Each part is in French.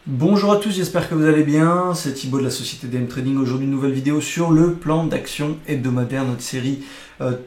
Bonjour à tous, j'espère que vous allez bien, c'est Thibaut de la société DM Trading. Aujourd'hui une nouvelle vidéo sur le plan d'action hebdomadaire, notre série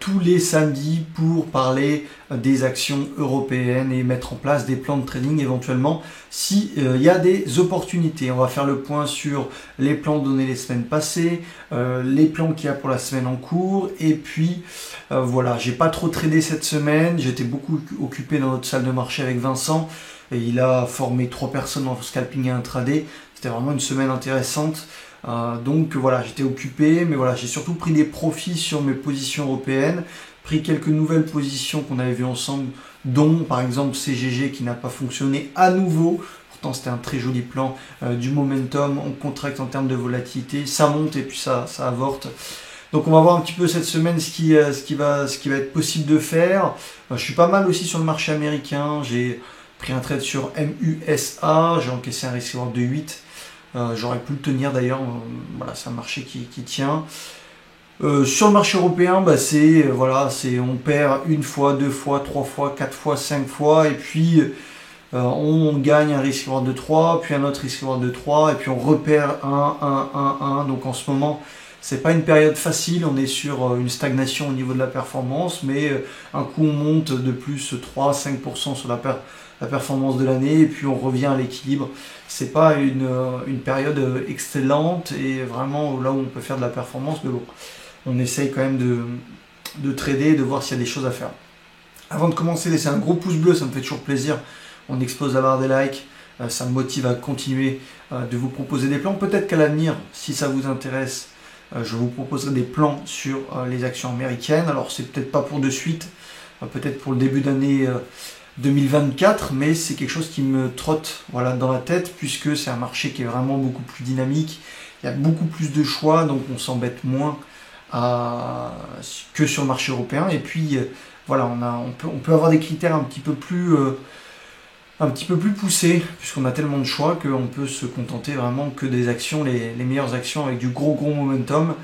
tous les samedis pour parler des actions européennes et mettre en place des plans de trading éventuellement s'il y a des opportunités. On va faire le point sur les plans donnés les semaines passées, les plans qu'il y a pour la semaine en cours et puis voilà, j'ai pas trop tradé cette semaine, j'étais beaucoup occupé dans notre salle de marché avec Vincent. Et il a formé 3 personnes en scalping et intraday. C'était vraiment une semaine intéressante. Donc voilà, j'étais occupé, mais voilà, j'ai surtout pris des profits sur mes positions européennes, pris quelques nouvelles positions qu'on avait vues ensemble, dont par exemple CGG qui n'a pas fonctionné à nouveau. Pourtant c'était un très joli plan, du momentum, on contracte en termes de volatilité, ça monte et puis ça avorte. Donc on va voir un petit peu cette semaine ce qui va être possible de faire. Je suis pas mal aussi sur le marché américain, j'ai pris un trade sur MUSA, j'ai encaissé un risque reward de 8. J'aurais pu le tenir d'ailleurs, voilà, c'est un marché qui tient. Sur le marché européen, on perd une fois, deux fois, trois fois, quatre fois, cinq fois, et puis on gagne un risque reward de 3, puis un autre risque reward de 3, et puis on repère 1. Donc en ce moment, c'est pas une période facile, on est sur une stagnation au niveau de la performance, mais un coup on monte de plus 3-5% sur la performance de l'année et puis on revient à l'équilibre. C'est pas une période excellente et vraiment là où on peut faire de la performance, mais bon, on essaye quand même de trader et de voir s'il y a des choses à faire. Avant de commencer, laissez un gros pouce bleu, ça me fait toujours plaisir. On explose la barre des likes, ça me motive à continuer de vous proposer des plans. Peut-être qu'à l'avenir, si ça vous intéresse, je vous proposerai des plans sur les actions américaines. Alors c'est peut-être pas pour de suite, peut-être pour le début d'année 2024, mais c'est quelque chose qui me trotte dans la tête puisque c'est un marché qui est vraiment beaucoup plus dynamique, il y a beaucoup plus de choix, donc on s'embête moins que sur le marché européen. Et puis on peut avoir des critères un petit peu plus poussés puisqu'on a tellement de choix qu'on peut se contenter vraiment que des actions, les meilleures actions avec du gros momentum,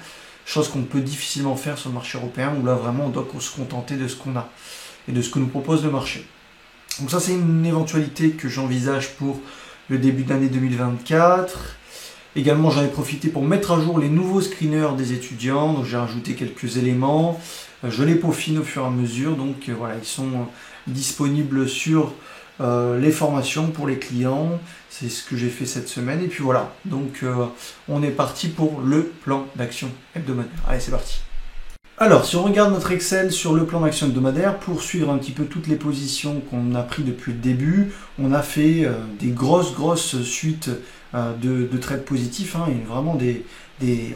chose qu'on peut difficilement faire sur le marché européen où là vraiment on doit se contenter de ce qu'on a et de ce que nous propose le marché. Donc ça c'est une éventualité que j'envisage pour le début d'année 2024. Également j'en ai profité pour mettre à jour les nouveaux screeners des étudiants, donc j'ai rajouté quelques éléments, je les peaufine au fur et à mesure, donc voilà, ils sont disponibles sur les formations pour les clients, c'est ce que j'ai fait cette semaine, et puis voilà, donc on est parti pour le plan d'action hebdomadaire. Allez, c'est parti. Alors, si on regarde notre Excel sur le plan d'action hebdomadaire, pour suivre un petit peu toutes les positions qu'on a prises depuis le début, on a fait des grosses suites de trades positifs. Et vraiment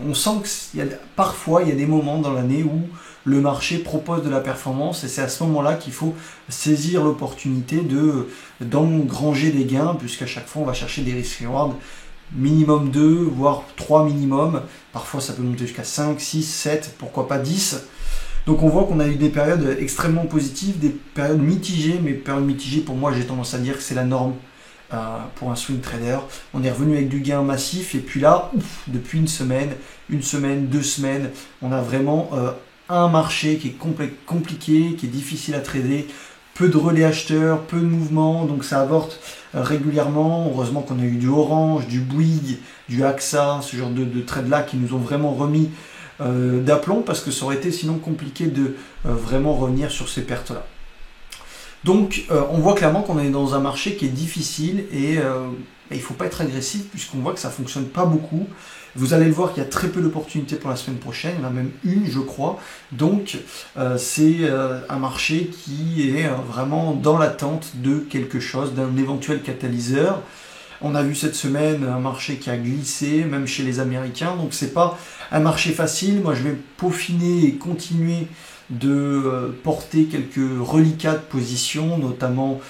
on sent que parfois, il y a des moments dans l'année où le marché propose de la performance et c'est à ce moment-là qu'il faut saisir l'opportunité d'engranger des gains, puisqu'à chaque fois, on va chercher des risk rewards minimum 2, voire 3 minimum. Parfois ça peut monter jusqu'à 5, 6, 7, pourquoi pas 10. Donc on voit qu'on a eu des périodes extrêmement positives, des périodes mitigées, mais périodes mitigées pour moi j'ai tendance à dire que c'est la norme pour un swing trader. On est revenu avec du gain massif et puis là, depuis une semaine, 2 semaines, on a vraiment un marché qui est compliqué, qui est difficile à trader, peu de relais acheteurs, peu de mouvements, donc ça avorte régulièrement. Heureusement qu'on a eu du Orange, du Bouygues, du AXA, ce genre de trades là qui nous ont vraiment remis d'aplomb, parce que ça aurait été sinon compliqué de vraiment revenir sur ces pertes là. Donc on voit clairement qu'on est dans un marché qui est difficile et il ne faut pas être agressif puisqu'on voit que ça ne fonctionne pas beaucoup. Vous allez le voir qu'il y a très peu d'opportunités pour la semaine prochaine, il y en a même une je crois. Donc c'est un marché qui est vraiment dans l'attente de quelque chose, d'un éventuel catalyseur. On a vu cette semaine un marché qui a glissé, même chez les Américains, donc c'est pas un marché facile. Moi je vais peaufiner et continuer de porter quelques reliquats de position, notamment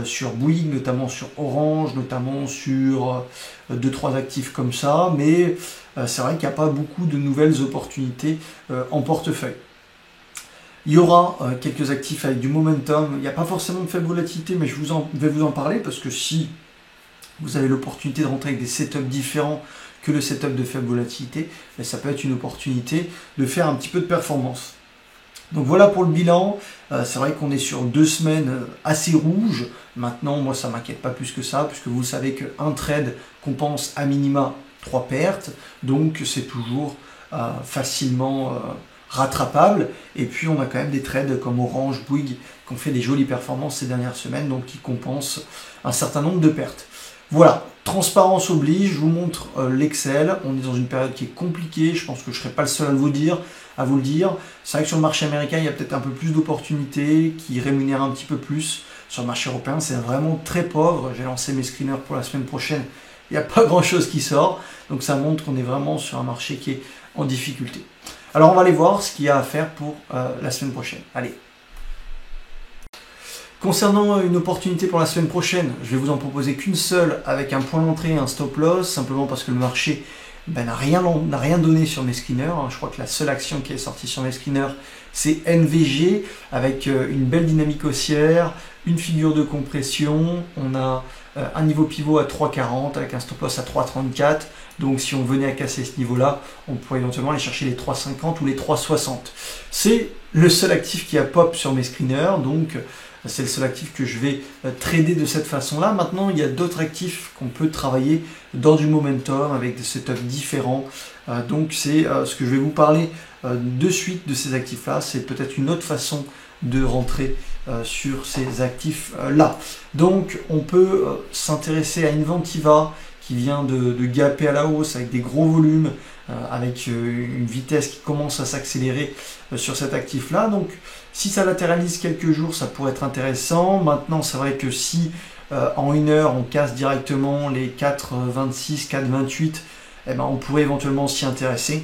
sur Bouygues, notamment sur Orange, notamment sur 2-3 actifs comme ça, mais c'est vrai qu'il n'y a pas beaucoup de nouvelles opportunités en portefeuille. Il y aura quelques actifs avec du momentum, il n'y a pas forcément de faible volatilité, mais je vais vous en parler parce que si vous avez l'opportunité de rentrer avec des setups différents que le setup de faible volatilité, ça peut être une opportunité de faire un petit peu de performance. Donc voilà pour le bilan. C'est vrai qu'on est sur 2 semaines assez rouges. Maintenant, moi, ça ne m'inquiète pas plus que ça, puisque vous savez qu'un trade compense à minima 3 pertes. Donc c'est toujours facilement rattrapable. Et puis on a quand même des trades comme Orange, Bouygues, qui ont fait des jolies performances ces dernières semaines, donc qui compensent un certain nombre de pertes. Voilà, transparence oblige, je vous montre l'Excel. On est dans une période qui est compliquée, je pense que je ne serai pas le seul à vous le dire. C'est vrai que sur le marché américain, il y a peut-être un peu plus d'opportunités qui rémunèrent un petit peu plus. Sur le marché européen, c'est vraiment très pauvre. J'ai lancé mes screeners pour la semaine prochaine. Il n'y a pas grand-chose qui sort. Donc ça montre qu'on est vraiment sur un marché qui est en difficulté. Alors on va aller voir ce qu'il y a à faire pour la semaine prochaine. Allez. Concernant une opportunité pour la semaine prochaine, je vais vous en proposer qu'une seule avec un point d'entrée et un stop loss, simplement parce que le marché n'a rien donné sur mes screeners. Je crois que la seule action qui est sortie sur mes screeners, c'est NVG, avec une belle dynamique haussière, une figure de compression. On a un niveau pivot à 3,40 avec un stop loss à 3,34. Donc si on venait à casser ce niveau-là, on pourrait éventuellement aller chercher les 3,50 ou les 3,60. C'est le seul actif qui a pop sur mes screeners, donc c'est le seul actif que je vais trader de cette façon-là. Maintenant, il y a d'autres actifs qu'on peut travailler dans du momentum avec des setups différents. Donc c'est ce que je vais vous parler de suite de ces actifs-là. C'est peut-être une autre façon de rentrer sur ces actifs-là. Donc on peut s'intéresser à Inventiva qui vient de gaper à la hausse avec des gros volumes, avec une vitesse qui commence à s'accélérer sur cet actif-là. Donc si ça latéralise quelques jours, ça pourrait être intéressant. Maintenant, c'est vrai que si en une heure, on casse directement les 4,26, 4,28, eh ben, on pourrait éventuellement s'y intéresser.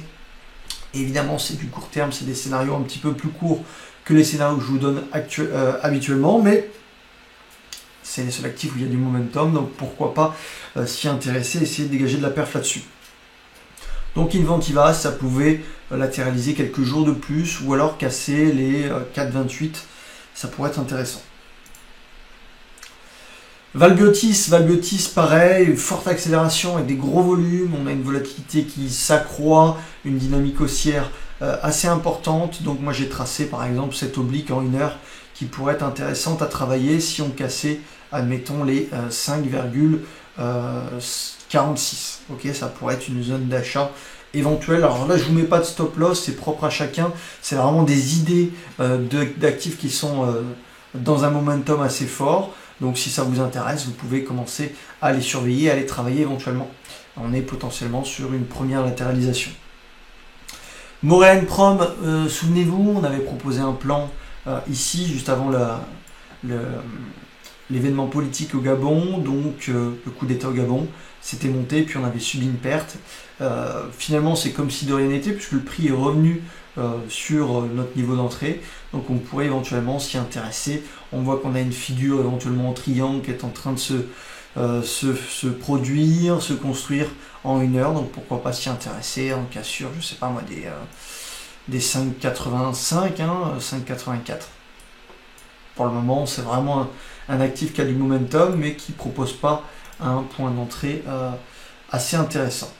Évidemment, c'est du court terme, c'est des scénarios un petit peu plus courts que les scénarios que je vous donne habituellement, mais c'est les seuls actifs où il y a du momentum, donc pourquoi pas s'y intéresser, essayer de dégager de la perf là-dessus. Donc Inventiva, ça pouvait latéraliser quelques jours de plus, ou alors casser les 4,28, ça pourrait être intéressant. Valbiotis, pareil, forte accélération avec des gros volumes, on a une volatilité qui s'accroît, une dynamique haussière assez importante, donc moi j'ai tracé par exemple cette oblique en une heure qui pourrait être intéressante à travailler si on cassait, admettons, les 5,46. Ok, ça pourrait être une zone d'achat éventuelle. Alors là, je ne vous mets pas de stop loss, c'est propre à chacun. C'est vraiment des idées d'actifs qui sont dans un momentum assez fort. Donc si ça vous intéresse, vous pouvez commencer à les surveiller, à les travailler éventuellement. On est potentiellement sur une première latéralisation. Moréane Prom, souvenez-vous, on avait proposé un plan ici, juste avant l'événement politique au Gabon, donc le coup d'État au Gabon, c'était monté, puis on avait subi une perte. Finalement, c'est comme si de rien n'était, puisque le prix est revenu sur notre niveau d'entrée, donc on pourrait éventuellement s'y intéresser. On voit qu'on a une figure éventuellement en triangle qui est en train de se produire, se construire en une heure, donc pourquoi pas s'y intéresser en cassure, je sais pas moi, des 5,85, 5,84. Pour le moment, c'est vraiment un actif qui a du momentum, mais qui ne propose pas un point d'entrée assez intéressant.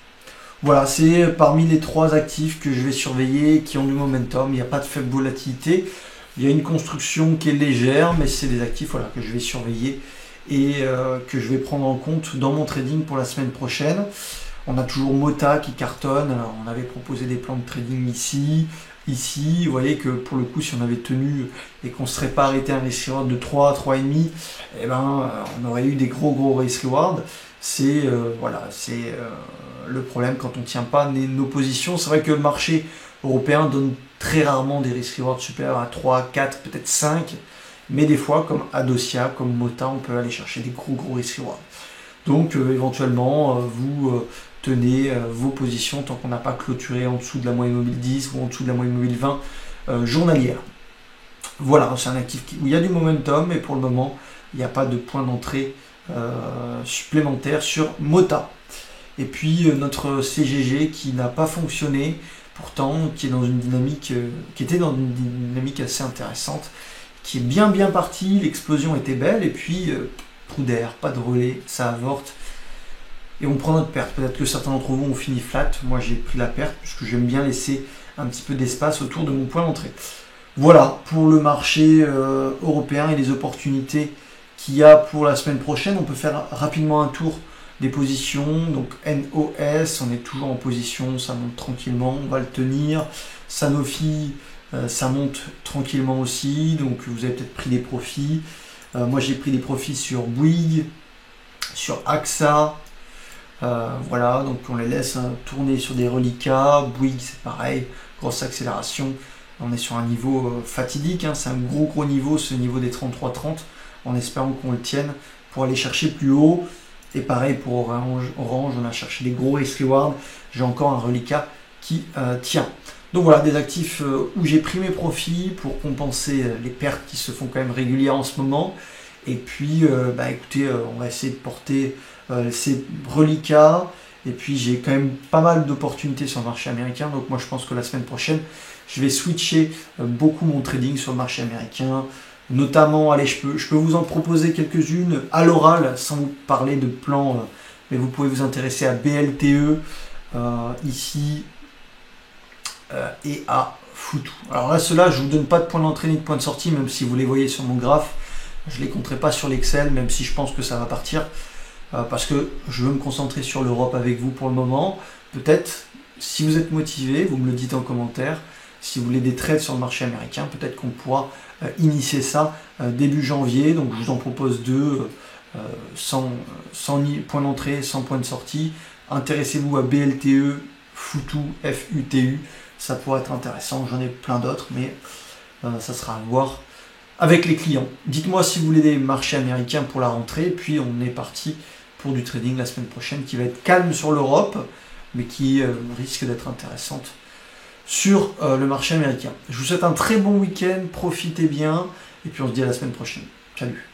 Voilà, c'est parmi les 3 actifs que je vais surveiller, qui ont du momentum. Il n'y a pas de faible volatilité. Il y a une construction qui est légère, mais c'est des actifs que je vais surveiller et que je vais prendre en compte dans mon trading pour la semaine prochaine. On a toujours Mota qui cartonne. Alors, on avait proposé des plans de trading ici. Vous voyez que pour le coup, si on avait tenu et qu'on ne serait pas arrêté un risk reward de 3, 3,5, eh ben, on aurait eu des gros risk reward. C'est le problème quand on ne tient pas nos positions. C'est vrai que le marché européen donne très rarement des risk rewards supérieurs à 3, 4, peut-être 5. Mais des fois, comme Adosia, comme Mota, on peut aller chercher des gros risk rewards. Donc éventuellement, vous tenez vos positions tant qu'on n'a pas clôturé en dessous de la moyenne mobile 10 ou en dessous de la moyenne mobile 20 journalière. Voilà, c'est un actif où il y a du momentum, mais pour le moment, il n'y a pas de point d'entrée supplémentaire sur Mota. Et puis notre CGG qui n'a pas fonctionné, pourtant qui est dans une dynamique, qui était dans une dynamique assez intéressante, qui est bien parti, l'explosion était belle, et puis trou d'air, pas de relais, ça avorte. Et on prend notre perte. Peut-être que certains d'entre vous ont fini flat. Moi, j'ai pris la perte puisque j'aime bien laisser un petit peu d'espace autour de mon point d'entrée. Voilà pour le marché européen et les opportunités qu'il y a pour la semaine prochaine. On peut faire rapidement un tour des positions. Donc NOS, on est toujours en position, ça monte tranquillement, on va le tenir. Sanofi, ça monte tranquillement aussi, donc vous avez peut-être pris des profits. Moi j'ai pris des profits sur Bouygues, sur AXA. Voilà, donc on les laisse tourner sur des reliquats. Bouygues c'est pareil, grosse accélération. On est sur un niveau fatidique, hein. C'est un gros niveau, ce niveau des 33,30, en espérant qu'on le tienne pour aller chercher plus haut. Et pareil pour Orange, on a cherché des gros risk-reward. J'ai encore un reliquat qui tient. Donc voilà, des actifs où j'ai pris mes profits pour compenser les pertes qui se font quand même régulières en ce moment. Et puis, écoutez, on va essayer de porter ces reliquats. Et puis, j'ai quand même pas mal d'opportunités sur le marché américain. Donc moi, je pense que la semaine prochaine, je vais switcher beaucoup mon trading sur le marché américain. Notamment, allez, je peux vous en proposer quelques-unes à l'oral, sans vous parler de plans, mais vous pouvez vous intéresser à BLTE, ici, et à Futu. Alors là, ceux-là, je ne vous donne pas de point d'entrée ni de point de sortie, même si vous les voyez sur mon graphe. Je ne les compterai pas sur l'Excel, même si je pense que ça va partir, parce que je veux me concentrer sur l'Europe avec vous pour le moment. Peut-être, si vous êtes motivé, vous me le dites en commentaire. Si vous voulez des trades sur le marché américain, peut-être qu'on pourra initier ça début janvier. Donc je vous en propose deux, sans point d'entrée, sans point de sortie. Intéressez-vous à BLTE, Futu, FUTU. Ça pourrait être intéressant. J'en ai plein d'autres, mais ça sera à voir avec les clients. Dites-moi si vous voulez des marchés américains pour la rentrée. Puis on est parti pour du trading la semaine prochaine qui va être calme sur l'Europe, mais qui risque d'être intéressante sur le marché américain. Je vous souhaite un très bon week-end, profitez bien, et puis on se dit à la semaine prochaine. Salut!